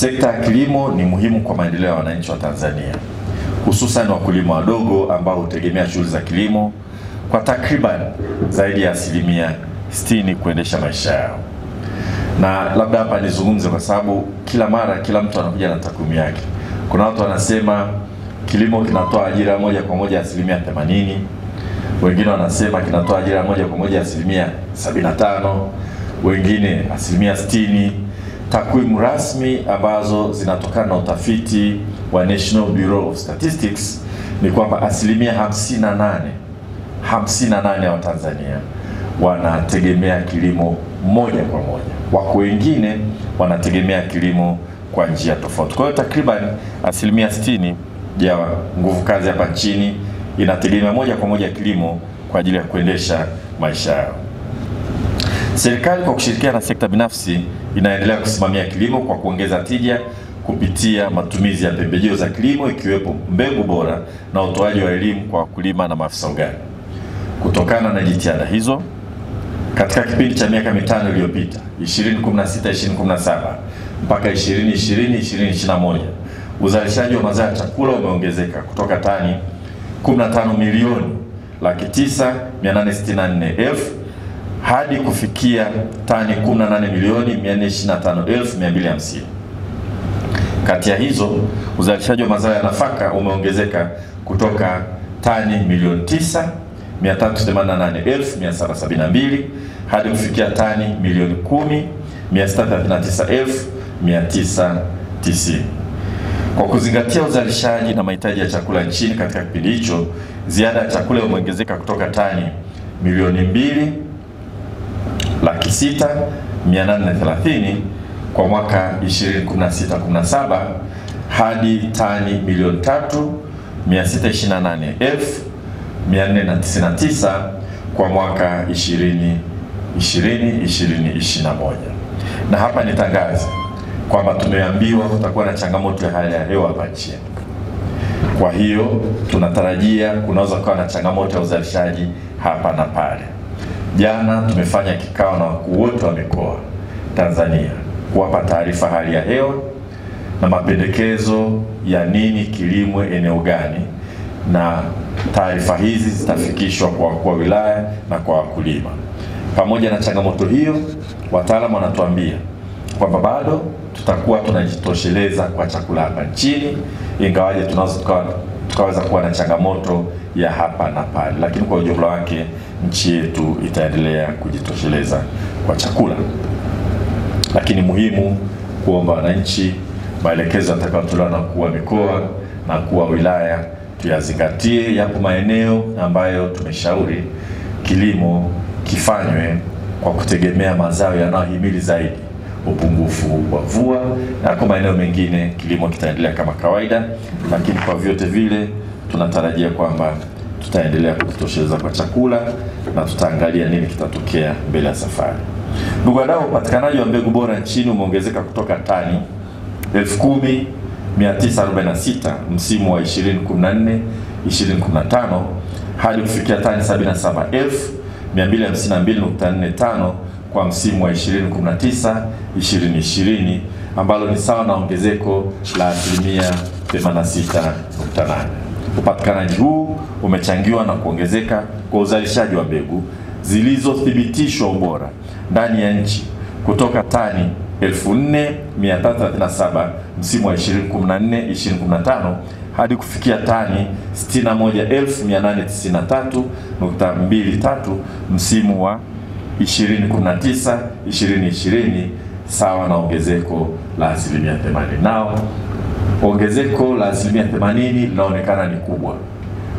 Sekta ya kilimo ni muhimu kwa maendeleo ya wananchi wa Tanzania, hususan wakulima wadogo ambao hutegemea shughuli za kilimo kwa takriban zaidi ya 60% kuendesha maisha yao. Na labda hapa nizungumze kwa sababu kila mara kila mtu anakuja na takwimu yake. Kuna watu wanasema kilimo kinatoa ajira moja kwa moja 80%, wengine wanasema kinatoa ajira moja kwa moja 75%, wengine 60%. Takwimu rasmi ambazo zinatokana na utafiti wa National Bureau of Statistics ni kwamba 58% ya Watanzania wanategemea kilimo moja kwa moja. Wako wengine wanategemea kilimo kwa njia tofauti. Kwa hiyo takriban 60% ya nguvu kazi hapa nchini inategemea moja kwa moja kilimo kwa ajili ya kuendesha maisha yao. Serikali kwa kushirikiana na sekta binafsi inaendelea kusimamia kilimo kwa kuongeza tija kupitia matumizi ya pembejeo za kilimo ikiwepo mbegu bora na utoaji wa elimu kwa wakulima na maafisa ugani. Kutokana na jitihada hizo, katika kipindi cha miaka 5 iliyopita, 2016-2017 mpaka 2020-2021, uzalishaji wa mazao ya chakula umeongezeka kutoka tani 15,900,864,000 hadi kufikia tani 18,425,250. Kati ya hizo, uzalishaji wa mazao ya nafaka umeongezeka kutoka tani 9,388,772 hadi kufikia tani 10,639,990. Kwa kuzingatia uzalishaji na mahitaji ya chakula nchini katika kipindi hicho, ziada ya chakula imeongezeka kutoka tani 2,600,830 kwa mwaka 2016-17 hadi tani 3,628,499 kwa mwaka 2020-2021. Na hapa nitangaze kwamba tumeambiwa kutakuwa na changamoto ya hali ya hewa hapa nchini. Kwa hiyo tunatarajia kunaweza kuwa na changamoto ya uzalishaji hapa na pale. Jana tumefanya kikao na wakuu wote wa mikoa Tanzania kuwapa taarifa hali ya hewa na mapendekezo ya nini kilimwe eneo gani, na taarifa hizi zitafikishwa kwa wakuu wa wilaya na kwa wakulima. Pamoja na changamoto hiyo, wataalamu wanatuambia kwamba bado tutakuwa tunajitosheleza kwa chakula hapa nchini, ingawaje tukaweza kuwa na changamoto ya hapa na pale, lakini kwa ujumla wake nchi yetu itaendelea kujitosheleza kwa chakula. Lakini muhimu kuomba wananchi maelekezo yatakayotolewa na wakuu wa mikoa na wakuu wa wilaya tuyazingatie. Yapo maeneo ambayo tumeshauri kilimo kifanywe kwa kutegemea mazao yanayohimili zaidi upungufu wa mvua, na kwa maeneo mengine kilimo kitaendelea kama kawaida, lakini kwa vyote vile tunatarajia kwamba tutaendelea kujitosheleza kwa chakula na tutaangalia nini kitatokea mbele ya safari. Ndugu wadau, upatikanaji wa mbegu bora nchini umeongezeka kutoka tani 10,946 msimu wa 2014-2015 hadi kufikia tani 77,252.45 kwa msimu wa 2019-2020, ambalo ni sawa na ongezeko la 86.8. Upatikanaji huu umechangiwa na kuongezeka kwa uzalishaji wa mbegu zilizothibitishwa ubora ndani ya nchi kutoka tani 4,337 msimu wa 2014-2015 hadi kufikia tani 61,893.23 msimu wa 2019-2020, sawa na ongezeko la 80%. Nao ongezeko la 80% linaonekana ni kubwa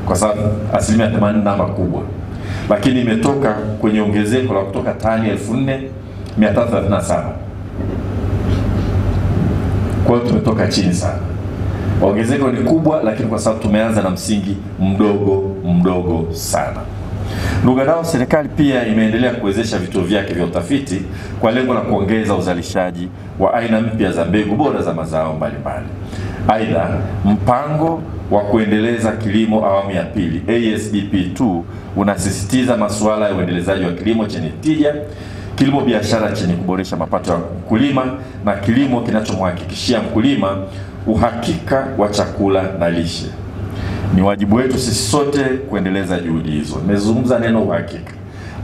kwa sababu 80% namba kubwa, lakini imetoka kwenye ongezeko la kutoka tani 4,337. Kwa hiyo tumetoka chini sana. Ongezeko ni kubwa, lakini kwa sababu tumeanza na msingi mdogo sana. Ndugu wadau, serikali pia imeendelea kuwezesha vituo vyake vya utafiti kwa lengo la kuongeza uzalishaji wa aina mpya za mbegu bora za mazao mbalimbali. Aidha, mpango wa kuendeleza kilimo awamu ya pili ASDP2 unasisitiza masuala ya uendelezaji wa kilimo chenye tija kilimo biashara chenye kuboresha mapato ya mkulima na kilimo kinachomhakikishia mkulima uhakika wa chakula na lishe. Ni wajibu wetu sisi sote kuendeleza juhudi hizo. Nimezungumza neno uhakika.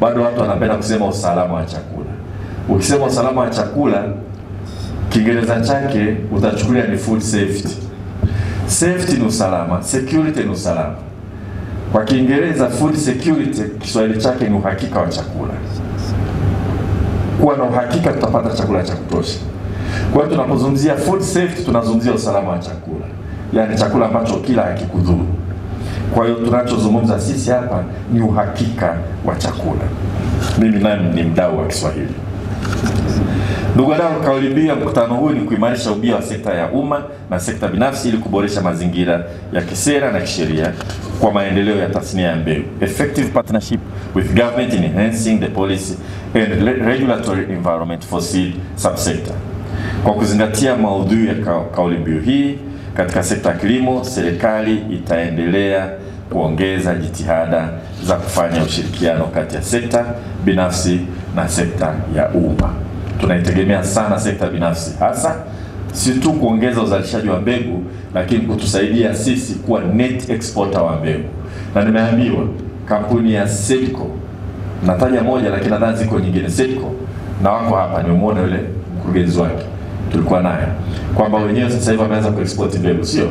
Bado watu wanapenda kusema usalama wa chakula. Ukisema usalama wa chakula, Kiingereza chake utachukulia ni food safety. Safety ni usalama, security ni usalama. Kwa Kiingereza food security Kiswahili chake ni uhakika wa chakula. Kuwa na uhakika tutapata chakula cha kutosha. Kwa hiyo tunapozungumzia food safety tunazungumzia usalama wa chakula. Yaani chakula ambacho kila hakikudhuru. Kwa hiyo tunachozungumza sisi hapa ni uhakika wa chakula. Mimi nami ni mdau wa Kiswahili. Ndugu wadau, kauli mbiu ya mkutano huu ni kuimarisha ubia wa sekta ya umma na sekta binafsi ili kuboresha mazingira ya kisera na kisheria kwa maendeleo ya tasnia ya mbegu. Effective partnership with government in enhancing the policy and regulatory environment for seed subsector. Kwa kuzingatia maudhui ya kauli mbiu hii, katika sekta ya kilimo, serikali itaendelea kuongeza jitihada za kufanya ushirikiano kati ya sekta binafsi na sekta ya umma. Tunaitegemea sana sekta binafsi, hasa si tu kuongeza uzalishaji wa mbegu, lakini kutusaidia sisi kuwa net exporter wa mbegu. Na nimeambiwa kampuni ya Seedco, nataja moja lakini nadhani ziko nyingine, Seedco na wako hapa, nimemuona yule mkurugenzi wake tulikuwa naye, kwamba wenyewe sasa hivi wameanza kuexport mbegu, sio?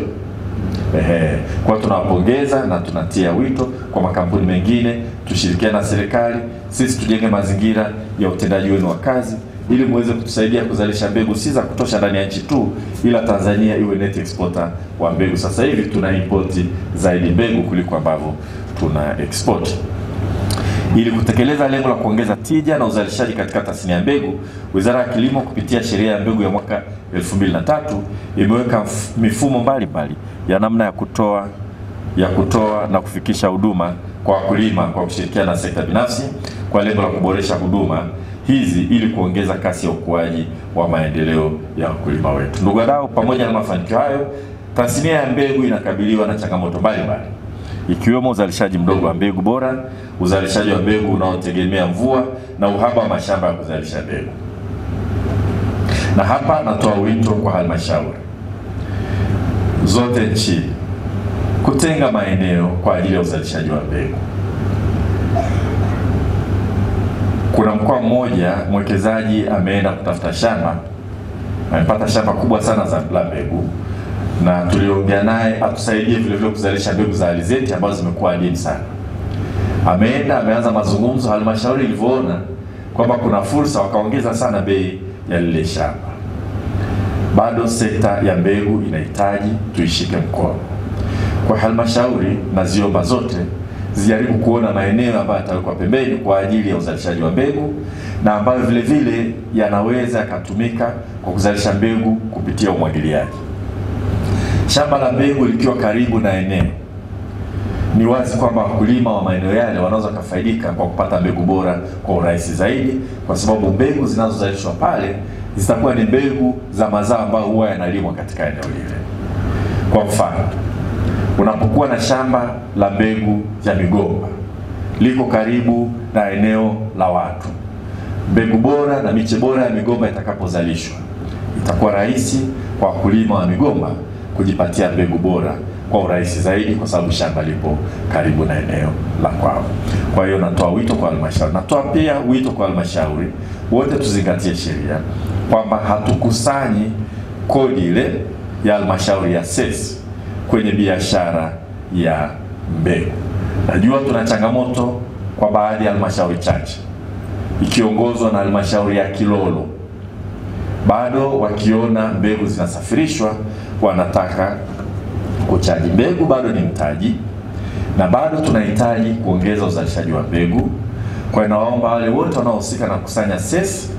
Kwa tunawapongeza na tunatia wito kwa makampuni mengine tushirikiane na serikali, sisi tujenge mazingira ya utendaji wenu wa kazi ili muweze kutusaidia kuzalisha mbegu si za kutosha ndani ya nchi tu, ila Tanzania iwe net exporter wa mbegu. Sasa hivi tuna import zaidi mbegu kuliko ambavyo tuna export. Ili kutekeleza lengo la kuongeza tija na uzalishaji katika tasnia ya mbegu, Wizara ya Kilimo kupitia sheria ya mbegu ya mwaka 2003 imeweka mifumo mbalimbali ya namna ya kutoa na kufikisha huduma kwa wakulima kwa kushirikiana na sekta binafsi kwa lengo la kuboresha huduma hizi ili kuongeza kasi ya ukuaji wa maendeleo ya wakulima wetu. Ndugu wadau, pamoja na mafanikio hayo, tasnia ya mbegu inakabiliwa na changamoto mbalimbali, ikiwemo uzalishaji mdogo wa mbegu bora, uzalishaji wa mbegu unaotegemea mvua na uhaba wa mashamba ya kuzalisha mbegu. Na hapa natoa wito kwa halmashauri zote nchini kutenga maeneo kwa ajili ya uzalishaji wa mbegu. Kuna mkoa mmoja mwekezaji ameenda kutafuta shamba, amepata shamba kubwa sana la mbegu, na tuliongea naye atusaidie vile vile kuzalisha mbegu za alizeti ambazo zimekuwa adimu sana. Ameanza mazungumzo, halmashauri ilivyoona kwamba kuna fursa wakaongeza sana bei ya lile shamba. Bado sekta ya mbegu inahitaji tuishike mkono. Kwa halmashauri na ziomba zote zijaribu kuona maeneo ambayo yatawekwa pembeni kwa ajili ya uzalishaji wa mbegu na ambayo vile vile yanaweza yakatumika kwa kuzalisha mbegu kupitia umwagiliaji. Shamba la mbegu likiwa karibu na eneo, ni wazi kwamba wakulima wa maeneo yale wanaweza kufaidika kwa kupata mbegu bora kwa urahisi zaidi, kwa sababu mbegu zinazozalishwa pale zitakuwa ni mbegu za mazao ambayo huwa yanalimwa katika eneo lile. Kwa mfano, unapokuwa na shamba la mbegu ya migomba liko karibu na eneo la watu, mbegu bora na miche bora ya migomba itakapozalishwa, itakuwa rahisi kwa wakulima wa migomba kujipatia mbegu bora kwa urahisi zaidi, kwa sababu shamba lipo karibu na eneo la kwao. Kwa hiyo natoa wito kwa halmashauri, natoa pia wito kwa halmashauri wote tuzingatie sheria kwamba hatukusanyi kodi ile ya halmashauri ya SES kwenye biashara ya mbegu. Najua tuna changamoto kwa baadhi ya halmashauri chache, ikiongozwa na halmashauri ya Kilolo. Bado wakiona mbegu zinasafirishwa wanataka kuchaji. Mbegu bado ni mtaji na bado tunahitaji kuongeza uzalishaji wa mbegu. Kwa hiyo naomba wale wote wanaohusika na kusanya SES,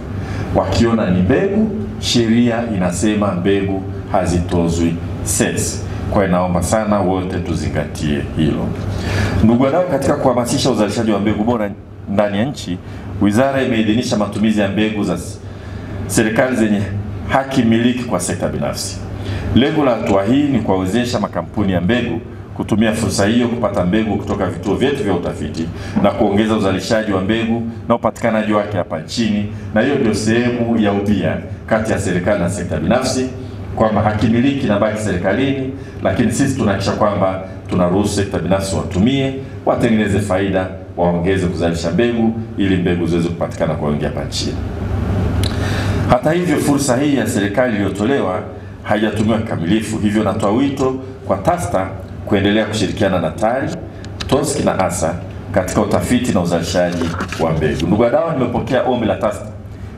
wakiona ni mbegu, sheria inasema mbegu hazitozwi SES. Kwa hiyo naomba sana wote tuzingatie hilo. Ndugu wadau, katika kuhamasisha uzalishaji wa mbegu bora ndani ya nchi, wizara imeidhinisha matumizi ya mbegu za serikali zenye haki miliki kwa sekta binafsi. Lengo la hatua hii ni kuwawezesha makampuni ya mbegu kutumia fursa hiyo kupata mbegu kutoka vituo vyetu vya utafiti na kuongeza uzalishaji wa mbegu na upatikanaji wake hapa nchini, na hiyo ndio sehemu ya ubia kati ya serikali na sekta binafsi, kwamba hakimiliki na baki serikalini, lakini sisi tunahakikisha kwamba tunaruhusu sekta binafsi watumie, watengeneze faida, waongeze kuzalisha mbegu ili mbegu ziweze kupatikana kwa wingi hapa nchini. Hata hivyo, fursa hii ya serikali iliyotolewa haijatumiwa kikamilifu, hivyo natoa wito kwa TASTA kuendelea kushirikiana na TARI, TOSCI na ASA katika utafiti na uzalishaji wa mbegu. Ndugu wadau, nimepokea ombi la TASTA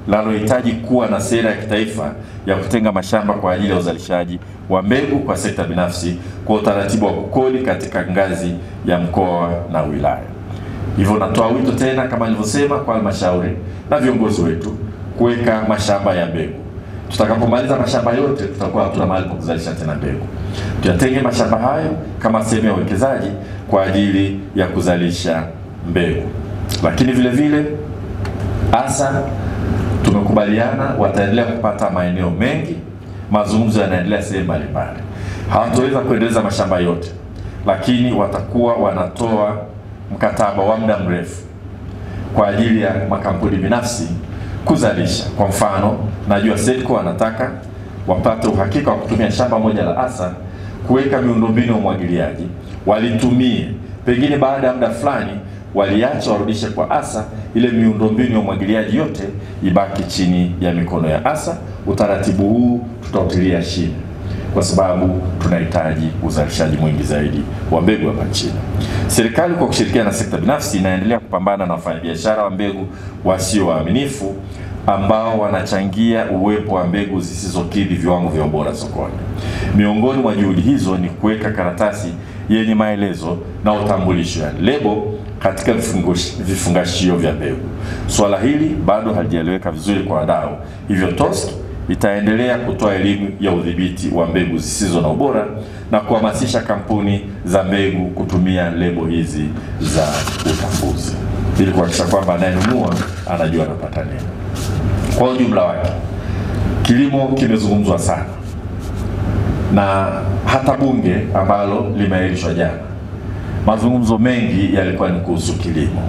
linalohitaji kuwa na sera ya kitaifa ya kutenga mashamba kwa ajili ya uzalishaji wa mbegu kwa sekta binafsi kwa utaratibu wa kukodi katika ngazi ya mkoa na wilaya. Hivyo natoa wito tena, kama nilivyosema, kwa halmashauri na viongozi wetu kuweka mashamba ya mbegu. Tutakapomaliza mashamba yote, tutakuwa hatuna mahali pa kuzalisha tena mbegu. Tuyatenge mashamba hayo kama sehemu ya uwekezaji kwa ajili ya kuzalisha mbegu. Lakini vile vile ASA tumekubaliana wataendelea kupata maeneo mengi. Mazungumzo yanaendelea sehemu mbalimbali. Hawataweza kuendeleza mashamba yote, lakini watakuwa wanatoa mkataba wa muda mrefu kwa ajili ya makampuni binafsi kuzalisha. Kwa mfano, najua SEDCO wanataka wapate uhakika wa kutumia shamba moja la ASA kuweka miundombinu ya umwagiliaji, walitumie, pengine baada ya muda fulani waliacha warudishe kwa ASA, ile miundombinu ya umwagiliaji yote ibaki chini ya mikono ya ASA. Utaratibu huu tutautilia chini kwa sababu tunahitaji uzalishaji mwingi zaidi wa mbegu hapa nchini. Serikali kwa kushirikiana na sekta binafsi inaendelea kupambana na wafanyabiashara wa mbegu wasio waaminifu ambao wanachangia uwepo wa mbegu zisizokidhi viwango vya ubora sokoni. Miongoni mwa juhudi hizo ni kuweka karatasi yenye maelezo na utambulisho, ya lebo, katika vifungashio vya mbegu. Swala hili bado halijaeleweka vizuri kwa wadau, hivyo TOSCI itaendelea kutoa elimu ya udhibiti wa mbegu zisizo na ubora na kuhamasisha kampuni za mbegu kutumia lebo hizi za utambuzi ili kuhakikisha kwamba anayenunua anajua anapata nini. Kwa ujumla wake, kilimo kimezungumzwa sana, na hata bunge ambalo limeahirishwa jana, mazungumzo mengi yalikuwa ni kuhusu kilimo.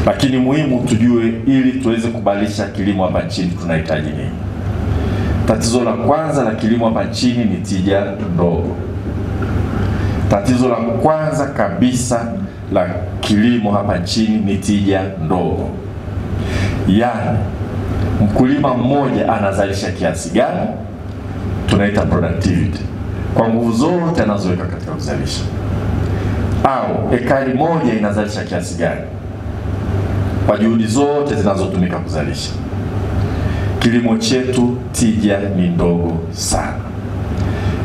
Lakini muhimu tujue, ili tuweze kubadilisha kilimo hapa nchini tunahitaji nini? Tatizo la kwanza la kilimo hapa nchini ni tija ndogo. Tatizo la kwanza kabisa la kilimo hapa nchini ni tija ndogo. Yaani, mkulima mmoja anazalisha kiasi gani? Tunaita productivity. Kwa nguvu zote anazoweka katika kuzalisha. Au ekari moja inazalisha kiasi gani kwa juhudi zote zinazotumika kuzalisha. Kilimo chetu tija ni ndogo sana,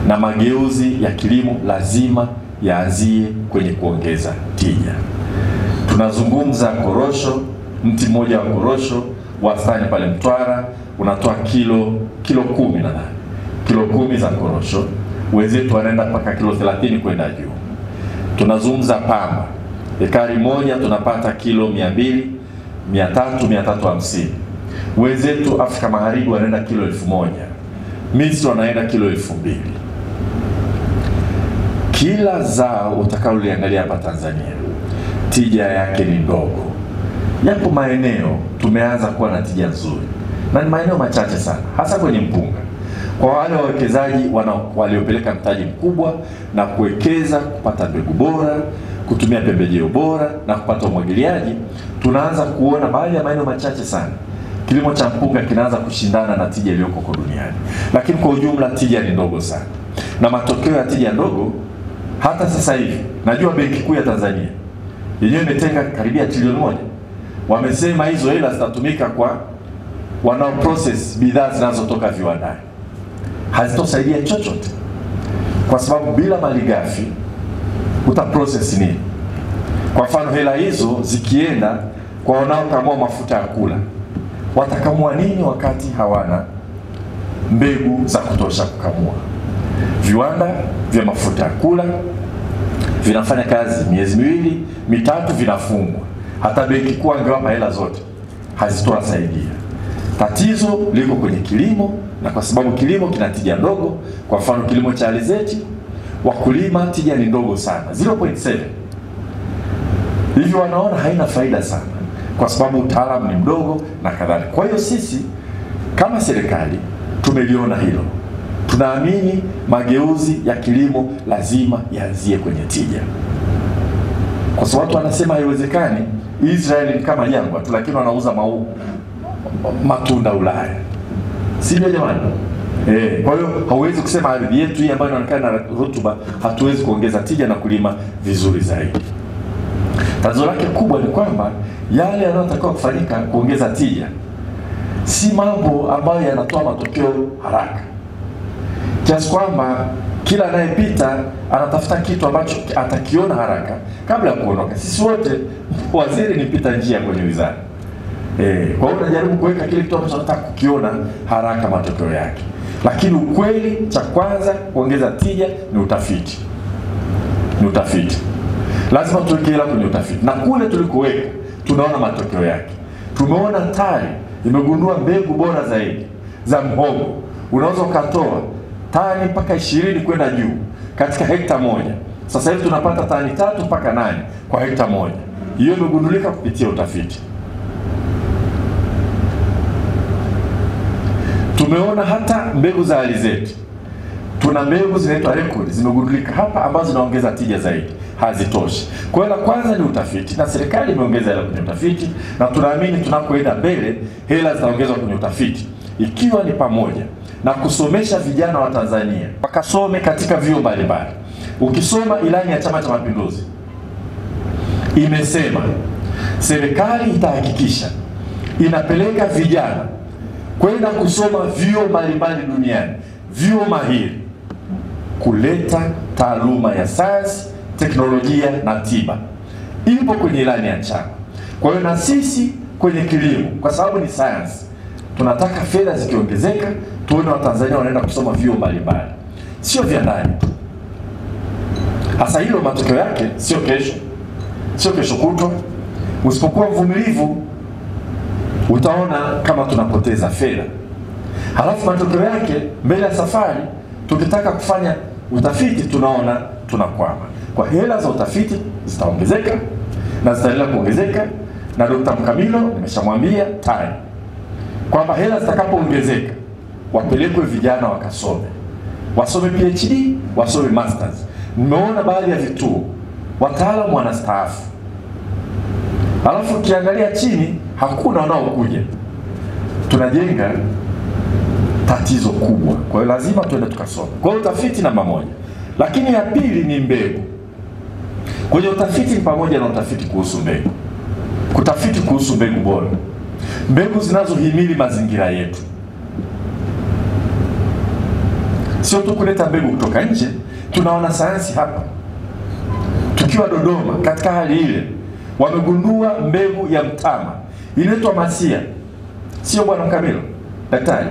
na mageuzi ya kilimo lazima yaanzie kwenye kuongeza tija. Tunazungumza korosho, mti mmoja wa korosho wastani pale Mtwara unatoa kilo 10 nadhani. Kilo 10 za korosho, wenzetu wanaenda mpaka kilo 30 kwenda juu. Tunazungumza pamba, ekari moja tunapata kilo 200, 300, 350. Wenzetu Afrika Magharibi wanaenda kilo 1000. Misri wanaenda kilo 2000. Kila zao utakaoliangalia hapa Tanzania, tija yake ni ndogo. Yapo maeneo tumeanza kuwa na tija nzuri, na ni maeneo machache sana, hasa kwenye mpunga. Kwa wale wawekezaji waliopeleka mtaji mkubwa na kuwekeza kupata mbegu bora, kutumia pembejeo bora na kupata umwagiliaji, tunaanza kuona baadhi ya maeneo machache sana kilimo cha mpunga kinaanza kushindana na tija iliyoko kwa duniani. Lakini kwa ujumla tija ni ndogo sana. Na matokeo ya tija ndogo, hata sasa hivi najua Benki Kuu ya Tanzania yenyewe imetenga karibia trilioni 1. Wamesema hizo hela zitatumika kwa wanao process bidhaa zinazotoka viwandani. Hazitosaidia chochote, kwa sababu bila malighafi uta process nini? Kwa mfano, hela hizo zikienda kwa wanaokamua mafuta ya kula, watakamua nini wakati hawana mbegu za kutosha kukamua? Viwanda vya mafuta ya kula vinafanya kazi miezi 2, 3 vinafungwa. Hata Benki Kuu angewapa hela zote hazitowasaidia. Tatizo liko kwenye kilimo, na kwa sababu kilimo kina tija ndogo, kwa mfano kilimo cha alizeti, wakulima tija ni ndogo sana, 0.7. Hivyo wanaona haina faida sana kwa sababu utaalamu ni mdogo na kadhalika. Kwa hiyo sisi kama serikali tumeliona hilo. Tunaamini mageuzi ya kilimo lazima yaanzie kwenye tija. Kwa sababu watu wanasema haiwezekani, Israeli ni kama jangwa tu lakini wanauza matunda Ulaya. Sivyo jamani? Kwa hiyo hauwezi kusema ardhi yetu hii ambayo inaonekana na rutuba hatuwezi kuongeza tija na kulima vizuri zaidi. Tatizo lake kubwa ni kwamba yale yanayotakiwa kufanyika kuongeza tija si mambo ambayo yanatoa matokeo haraka. Kiasi kwamba kila anayepita anatafuta kitu ambacho atakiona haraka kabla ya kuondoka. Sisi wote waziri ni pita njia kwenye wizara. Kwa hiyo unajaribu kuweka kile kitu ambacho unataka kukiona haraka matokeo yake. Lakini ukweli cha kwanza kuongeza tija ni utafiti. Ni utafiti. Lazima tuweke hela kwenye utafiti. Na kule tulikoweka tunaona matokeo yake. Tumeona TARI imegundua mbegu bora zaidi za mhogo. Unaweza ukatoa tani mpaka 20 kwenda juu katika hekta moja. Sasa hivi tunapata tani 3 mpaka 8 kwa hekta moja. Hiyo imegundulika kupitia utafiti. Tumeona hata mbegu za alizeti. Tuna mbegu zinaitwa record zimegundulika hapa ambazo zinaongeza tija zaidi. Hazitoshi. Kwa hiyo la kwanza ni utafiti na serikali imeongeza hela kwenye utafiti na tunaamini tunakoenda mbele hela zitaongezwa kwenye utafiti ikiwa ni pamoja na kusomesha vijana wa Tanzania wakasome katika vyuo mbalimbali. Ukisoma ilani ya Chama cha Mapinduzi imesema serikali itahakikisha inapeleka vijana kwenda kusoma vyuo mbalimbali duniani, vyuo mahiri, kuleta taaluma ya sayansi, teknolojia na tiba. Ipo kwenye ilani ya chama. Kwa hiyo na sisi kwenye kilimo, kwa sababu ni sayansi, tunataka fedha zikiongezeka tuone Watanzania wanaenda kusoma vyuo mbalimbali, sio vya ndani. Hasa hilo matokeo yake sio kesho kutwa. Usipokuwa mvumilivu utaona kama tunapoteza fedha. Halafu matokeo yake mbele ya safari tukitaka kufanya utafiti tunaona tunakwama. Kwa hela za utafiti zitaongezeka na zitaendelea kuongezeka, na Dr. Mkamilo nimeshamwambia tayari kwamba hela zitakapoongezeka wapelekwe vijana wakasome. Wasome PhD, wasome masters. Nimeona baadhi ya vituo wataalamu wanastaafu. Halafu ukiangalia chini hakuna wanaokuja. Tunajenga tatizo kubwa. Kwa hiyo lazima tuende tukasome. Kwa hiyo utafiti namba moja. Lakini ya pili ni mbegu. Kwa hiyo utafiti ni pamoja na utafiti kuhusu mbegu. Kutafiti kuhusu mbegu bora. Mbegu zinazohimili mazingira yetu. Sio tu kuleta mbegu kutoka nje, tunaona sayansi hapa. Tukiwa Dodoma katika hali ile wamegundua mbegu ya mtama inaitwa Masia. Sio bwana Mkamilo, daktari,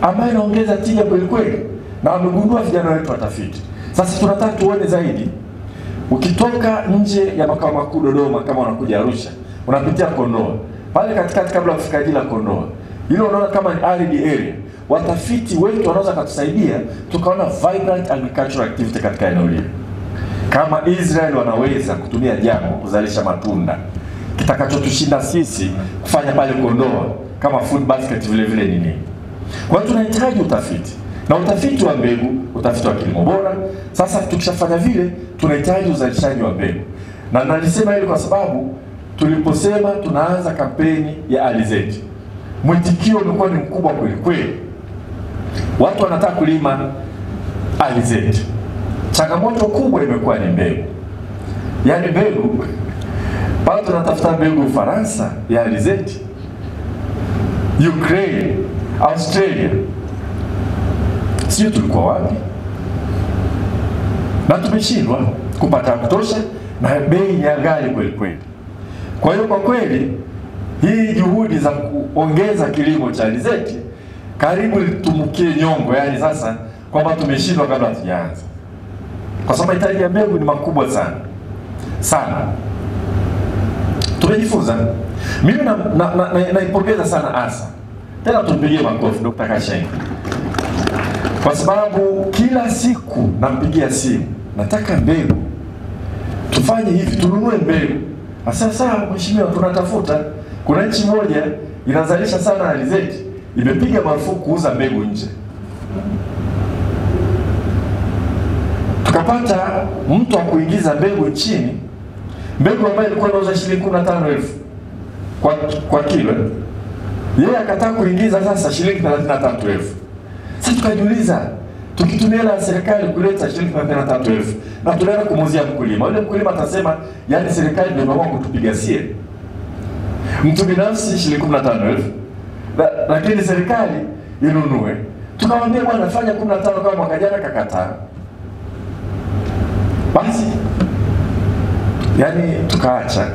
ambayo inaongeza tija kweli kweli, na wamegundua vijana wetu watafiti. Sasa tunataka tuone zaidi. Ukitoka nje ya makao makuu Dodoma, kama unakuja Arusha, unapitia Kondoa. Pale katikati kabla kufika jila Kondoa, ile unaona kama ni arid area. Watafiti wetu wanaweza kutusaidia tukaona vibrant agricultural activity katika eneo hili. Kama Israel wanaweza kutumia jambo kuzalisha matunda, kitakachotushinda sisi kufanya pale Kondoa kama food basket vile vile nini. Kwa hiyo tunahitaji utafiti. Na utafiti wa mbegu, utafiti wa kilimo bora. Sasa tukishafanya vile, tunahitaji uzalishaji wa mbegu. Na nalisema hili kwa sababu tuliposema tunaanza kampeni ya alizeti, mwitikio ulikuwa ni mkubwa kweli kweli. Watu wanataka kulima alizeti. Changamoto kubwa imekuwa ni mbegu. Yaani mbegu, pale tunatafuta mbegu Ufaransa ya alizeti, Ukraine, Australia. Sio tulikuwa wapi? Na tumeshindwa kupata kutosha na bei ni ghali kweli kweli. Kwa hiyo kwa kweli hii juhudi za kuongeza kilimo cha alizeti karibu litumukie nyongo, yani sasa kwamba tumeshindwa kabla hatujaanza. Kwa sababu mahitaji ya mbegu ni makubwa sana. Sana. Tumejifunza. Mimi naipongeza sana ASA. Tena tumpigie makofi Dr. Kashenga. kwa sababu kila siku nampigia simu, nataka mbegu, tufanye hivi, tununue mbegu. Sasa mheshimiwa, tunatafuta. Kuna nchi moja inazalisha sana alizeti, imepiga marufuku kuuza mbegu nje. Tukapata mtu wa kuingiza mbegu nchini, mbegu ambayo ilikuwa inauza shilingi 15,000 kwa kilo, yeye akataka kuingiza sasa shilingi 33,000. Sasa tukajiuliza, tukitumia hela ya serikali kuleta shilingi 33,000 na tunaenda kumuuzia mkulima, yule mkulima atasema yani serikali ndio imeamua kutupiga sie. Mtu binafsi shilingi 15,000, lakini serikali inunue. Tukamwambia bwana, fanya 15 kama mwaka jana, kakataa. Basi yani tukaacha.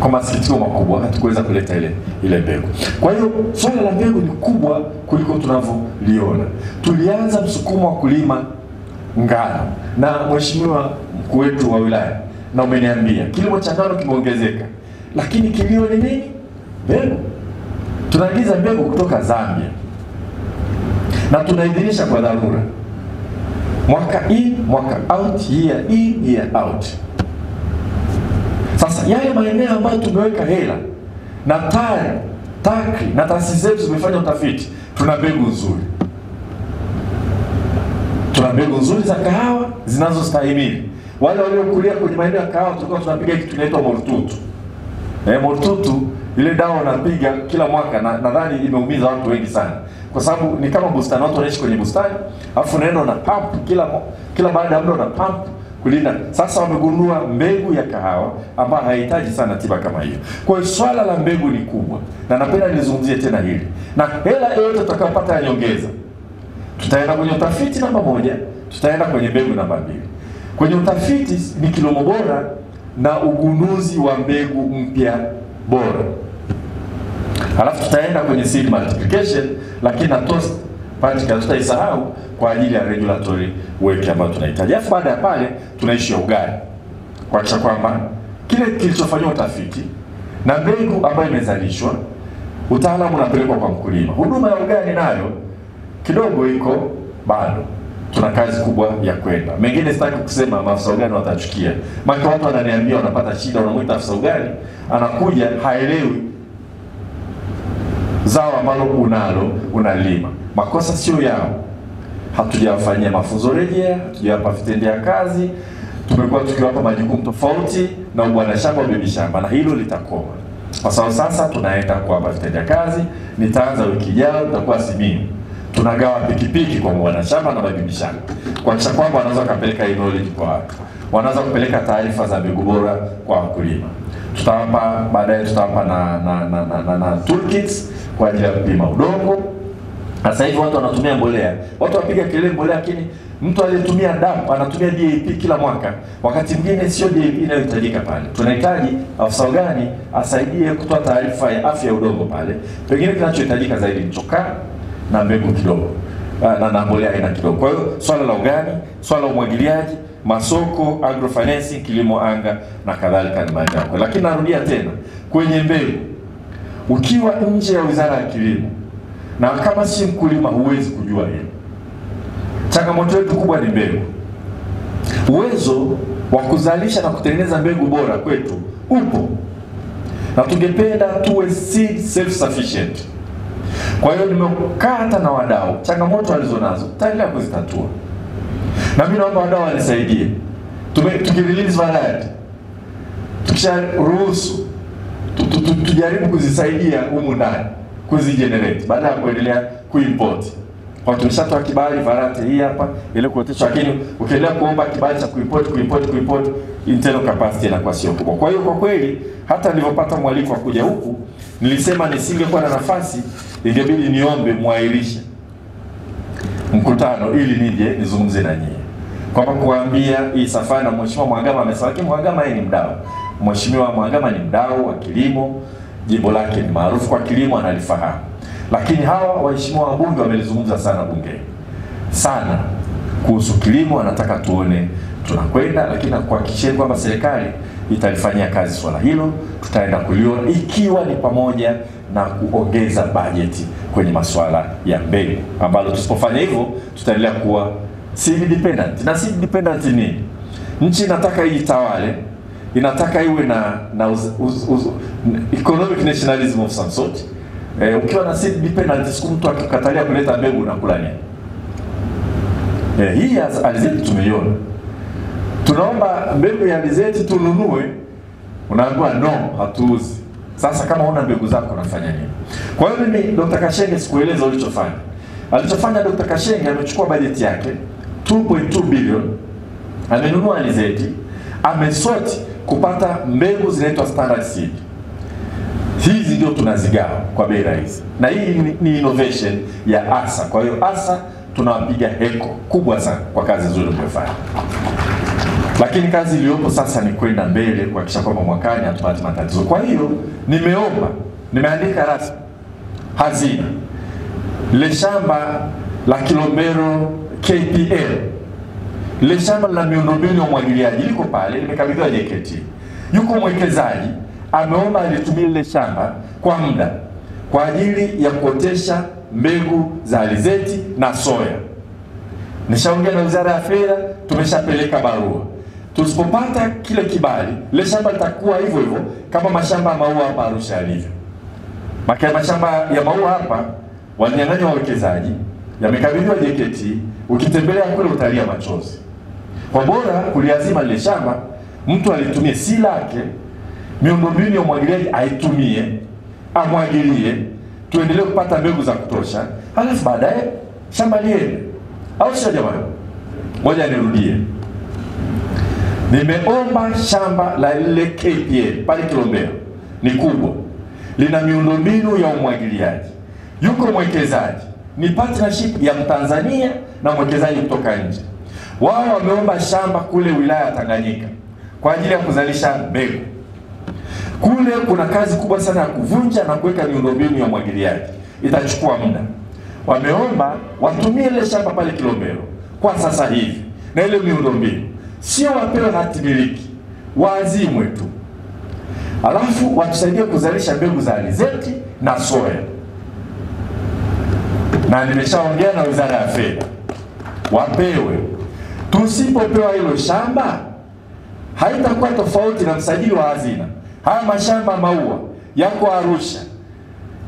Kwa masikitiko makubwa hatukuweza kuleta ile mbegu. Kwa hiyo swala la mbegu ni kubwa kuliko tunavyoliona. Tulianza msukumo wa kulima ngano na mheshimiwa mkuu wetu wa wilaya, na umeniambia kilimo cha ngano kimeongezeka, lakini kilio ni nini? Mbegu. Tunaagiza mbegu kutoka Zambia na tunaidhinisha kwa dharura, mwaka in mwaka out, year in year out. Sasa yale maeneo ambayo tumeweka hela na TACRI na taasisi zetu zimefanya utafiti, tuna mbegu nzuri. Tuna mbegu nzuri za kahawa zinazostahimili. Wale waliokulia kwenye maeneo ya kahawa tulikuwa tunapiga kitu kinaitwa mortutu. Mortutu ile dawa wanapiga kila mwaka, na nadhani imeumiza watu wengi sana. Kwa sababu ni kama bustani, watu wanaishi kwenye bustani, alafu unaenda na pump kila baada ya muda na pump kulinda. Sasa wamegundua mbegu ya kahawa ambayo haihitaji sana tiba kama hiyo. Kwa hiyo swala la mbegu ni kubwa, na napenda nizungumzie tena hili. Na hela yote tutakayopata ya nyongeza, tutaenda kwenye utafiti namba 1, tutaenda kwenye mbegu namba 2. Kwenye utafiti ni kilimo bora na ugunduzi wa mbegu mpya bora. Halafu tutaenda kwenye seed multiplication, lakini na toast particle tutaisahau kwa ajili ya regulatory work ambayo tunahitaji. Alafu baada ya pale tunaishi ugali, kuhakikisha kwamba kile kilichofanywa utafiti na mbegu ambayo imezalishwa, utaalamu unapelekwa kwa mkulima. Huduma ya ugali nayo kidogo iko bado, tuna kazi kubwa ya kwenda. Mengine sitaki kusema, maafisa ugali watachukia. Maana watu wananiambia wanapata shida, unamuita afisa ugali, anakuja haelewi zao ambalo unalima. Makosa sio yao. Hatujawafanyia mafunzo rejea, hatujawapa vitendea kazi, tumekuwa tukiwapa majukumu tofauti na bwana shamba bibi shamba, na hilo litakoma. Kwa sababu sasa tunaenda kuwapa vitendea kazi, nitaanza wiki ijayo, tutakuwa Simiyu. Tunagawa pikipiki kwa bwana shamba na bibi shamba, kuhakikisha kwamba wanaweza kupeleka knowledge kwa watu, wanaweza kupeleka taarifa za mbegu bora kwa wakulima. Tutawapa baadaye, tutawapa na toolkits kwa ajili ya kupima udongo. Sasa hivi watu wanatumia mbolea, watu wapiga kelele mbolea, lakini mtu aliyetumia DAP anatumia DAP kila mwaka, wakati mwingine sio DAP inayohitajika pale. Tunahitaji afisa ugani asaidie kutoa taarifa ya afya ya udongo pale. Pengine kinachohitajika zaidi ni chokaa na mbegu kidogo na mbolea aina kidogo. Kwa hiyo swala la ugani, swala la umwagiliaji, masoko, agrofinancing, kilimo anga na kadhalika ni mambo yako. Lakini narudia tena, kwenye mbegu, ukiwa nje ya Wizara ya Kilimo na kama si mkulima huwezi kujua hilo. Changamoto yetu kubwa ni mbegu. Uwezo wa kuzalisha na kutengeneza mbegu bora kwetu upo, na tungependa tuwe seed self sufficient. Kwa hiyo nimekaa hata na wadau, changamoto walizonazo tutaendelea kuzitatua, na mimi naomba wadau wanisaidie. Tukirelease variety, tukisharuhusu tujaribu kuzisaidia humu ndani, kuzigenerate baada ya kuendelea kuimport. Kwa tumeshatoa kibali variety hii hapa ile kuoteshwa, lakini ukiendelea kuomba kibali cha kuimport internal capacity inakuwa sio kubwa. Kwa hiyo kwa kweli hata nilipopata mwaliko wa kuja huku nilisema nisingekuwa na nafasi, ingebidi niombe muahirishe mkutano ili nije nizungumze na nyinyi. Kwa kuambia hii safari, na Mheshimiwa Mhagama amesema, Mhagama yeye ni mdau. Mheshimiwa Mhagama ni mdau wa kilimo, jimbo lake ni maarufu kwa kilimo, analifahamu. Lakini hawa waheshimiwa wabunge wamelizungumza sana bungeni sana kuhusu kilimo, wanataka tuone tunakwenda, lakini nakuhakikishia kwamba serikali italifanyia kazi swala hilo. Tutaenda kuliona, ikiwa ni pamoja na kuongeza bajeti kwenye masuala ya mbegu, ambalo tusipofanya hivyo tutaendelea kuwa seed dependent. Na seed dependent ni nchi inataka itawale, inataka iwe na economic nationalism of some sort. Ukiwa na seed dependent, siku mtu akikatalia kuleta mbegu unakula nini? Hii alizeti tumeiona. Tunaomba mbegu ya alizeti tununue, unaambiwa no, hatuuzi. Sasa kama una mbegu zako unafanya nini? Kwa hiyo mimi Dr. Kashenge sikueleza ulichofanya. Alichofanya Dr. Kashenge, amechukua bajeti yake 2.2 billion, amenunua alizeti, amesort kupata mbegu zinaitwa standard seed. Hizi ndio tunazigawa kwa bei rahisi. Na hii ni innovation ya ASA. Kwa hiyo ASA tunawapiga heko kubwa sana kwa kazi nzuri mliyofanya. Lakini kazi iliyopo sasa ni kwenda mbele kuhakikisha kwamba mwakani hatupati matatizo. Kwa hiyo nimeandika rasmi hazina le shamba la Kilombero KPL, le shamba la miundombinu ya umwagiliaji liko pale, limekabidhiwa JKT. Yuko mwekezaji ameomba alitumie ile shamba kwa muda kwa ajili ya kuotesha mbegu za alizeti na soya. Nishaongea na Wizara ya Fedha, tumeshapeleka barua. Tusipopata kile kibali, ile shamba litakuwa hivyo hivyo kama mashamba ya maua hapa Arusha yalivyo. Mashamba ya maua hapa wanyang'anya wawekezaji, yamekabidhiwa JKT, ukitembelea kule utalia machozi. Kwa bora kuliazima ile shamba, mtu alitumie si lake, miundombinu ya umwagiliaji aitumie, amwagilie, tuendelee kupata mbegu za kutosha, halafu baadaye shamba liende. Au sio jamani? Ngoja nirudie. Nimeomba shamba la ile KPL pale Kilombero, ni kubwa, lina miundombinu ya umwagiliaji, yuko mwekezaji, ni partnership ya Mtanzania na mwekezaji kutoka nje. Wao wameomba shamba kule wilaya ya Tanganyika kwa ajili ya kuzalisha mbegu. Kule kuna kazi kubwa sana ya kuvunja na kuweka miundombinu ya umwagiliaji, itachukua muda. Wameomba watumie ile shamba pale Kilombero kwa sasa hivi na ile miundombinu, sio wapewe hati miliki, waazimwe tu, alafu watusaidie kuzalisha mbegu za alizeti na soya. Na nimeshaongea na Wizara ya Fedha wapewe. Tusipopewa hilo shamba, haitakuwa tofauti na msajili wa hazina. Haya mashamba maua yako Arusha,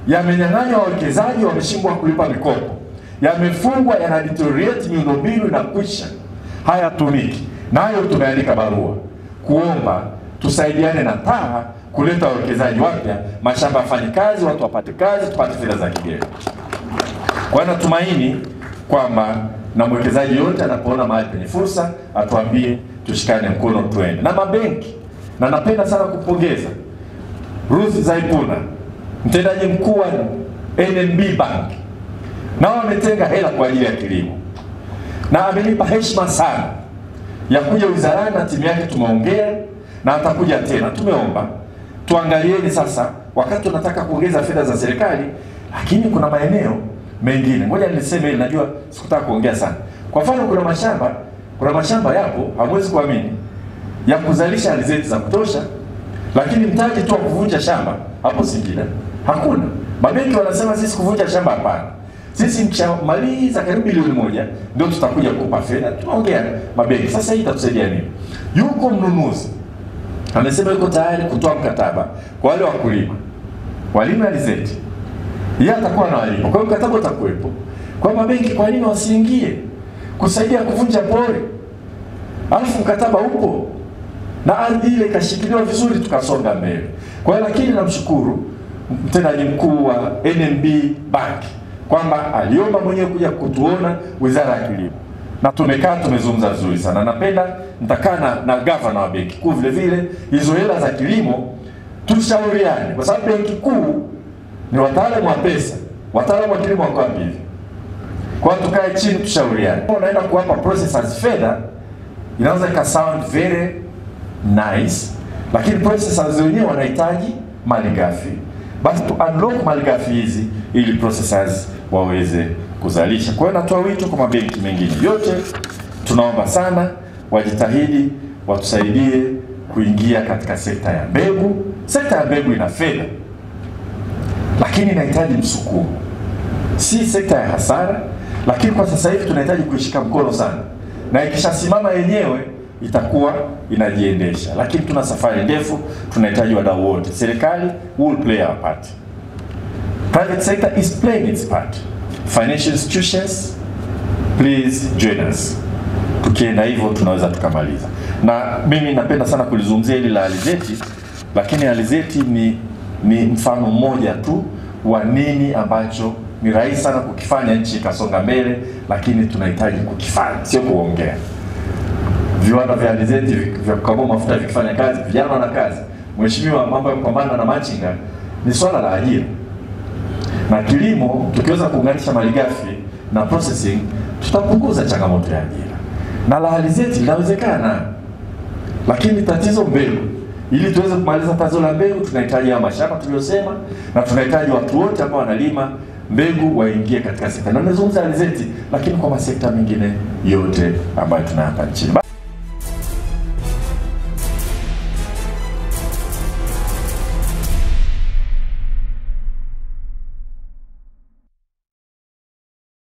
yamenyang'anywa wawekezaji, wameshindwa kulipa mikopo, yamefungwa, yana deteriorate miundombinu na kwisha, hayatumiki. Nayo tumeandika barua kuomba tusaidiane na TAHA kuleta wawekezaji wapya, mashamba yafanye kazi, watu wapate kazi, tupate fedha za kigeni. Kwa natumaini kwamba na mwekezaji yote anapoona mahali penye fursa atuambie, tushikane mkono tuende. Na mabenki, na napenda sana kupongeza Ruth Zaipuna, mtendaji mkuu wa NMB Bank, nao wametenga hela kwa ajili ya kilimo, na amenipa heshima sana ya kuja wizarani na timu yake. Tumeongea na atakuja tena. Tumeomba tuangalieni sasa, wakati tunataka kuongeza fedha za serikali, lakini kuna maeneo mengine. Ngoja niliseme hili, najua sikutaka kuongea sana. Kwa mfano kuna mashamba yapo, hamwezi kuamini, ya kuzalisha alizeti za kutosha, lakini mtaji tu wa kuvunja shamba hapo Singida hakuna. Mabenki wanasema sisi kuvunja shamba hapana. Sisi mkishamaliza karibu bilioni 1 ndio tutakuja kukupa fedha. Tunaongea mabenki. Sasa hii itatusaidia nini? Yuko mnunuzi amesema yuko tayari kutoa mkataba kwa wale wakulima walima alizeti, yeye atakuwa na walipo. Kwa hiyo mkataba utakuwepo. Kwa mabenki, kwa nini wasiingie kusaidia kuvunja pori? Alafu mkataba upo na ardhi ile ikashikiliwa vizuri, tukasonga mbele. Kwa hiyo lakini namshukuru mtendaji mkuu wa NMB Bank kwamba aliomba mwenyewe kuja kutuona Wizara ya Kilimo, na tumekaa tumezungumza vizuri sana. Napenda nitakaa na gavana wa benki kuu vile vile, hizo hela za kilimo tushauriane, kwa sababu benki kuu ni wataalamu wa pesa, wataalamu wa kilimo wako wapi hivi? Kwa hiyo tukae chini tushauriane. Unaenda kuwapa processors fedha, inaweza ika sound very nice, lakini processors wenyewe wanahitaji malighafi. Basi tu unlock malighafi hizi ili processors waweze kuzalisha. Kwa hiyo natoa wito kwa mabenki mengine yote, tunaomba sana wajitahidi, watusaidie kuingia katika sekta ya mbegu. Sekta ya mbegu ina fedha, lakini inahitaji msukumo. si sekta ya hasara, lakini kwa sasa hivi tunahitaji kuishika mkono sana, na ikishasimama yenyewe itakuwa inajiendesha. Lakini tuna safari ndefu, tunahitaji wadau wote. Serikali will play our part, private sector is playing its part, financial institutions please join us. Tukienda hivyo tunaweza tukamaliza. Na mimi napenda sana kulizungumzia hili la alizeti, lakini alizeti ni mfano mmoja tu wa nini ambacho ni rahisi sana kukifanya nchi ikasonga mbele, lakini tunahitaji kukifanya, sio kuongea. Viwanda vya alizeti vya kukamua mafuta vikifanya kazi, vijana wana kazi. Mheshimiwa, mambo ya kupambana na machinga ni swala la ajira. Na kilimo tukiweza kuunganisha malighafi na processing, tutapunguza changamoto ya ajira. Na la alizeti linawezekana. Lakini tatizo mbegu. Ili tuweze kumaliza tatizo la mbegu, tunahitaji ya mashamba tuliyosema, na tunahitaji watu wote ambao wanalima mbegu waingie katika sekta. Na nazungumza alizeti, lakini kwa masekta mengine yote ambayo tunayapa nchini.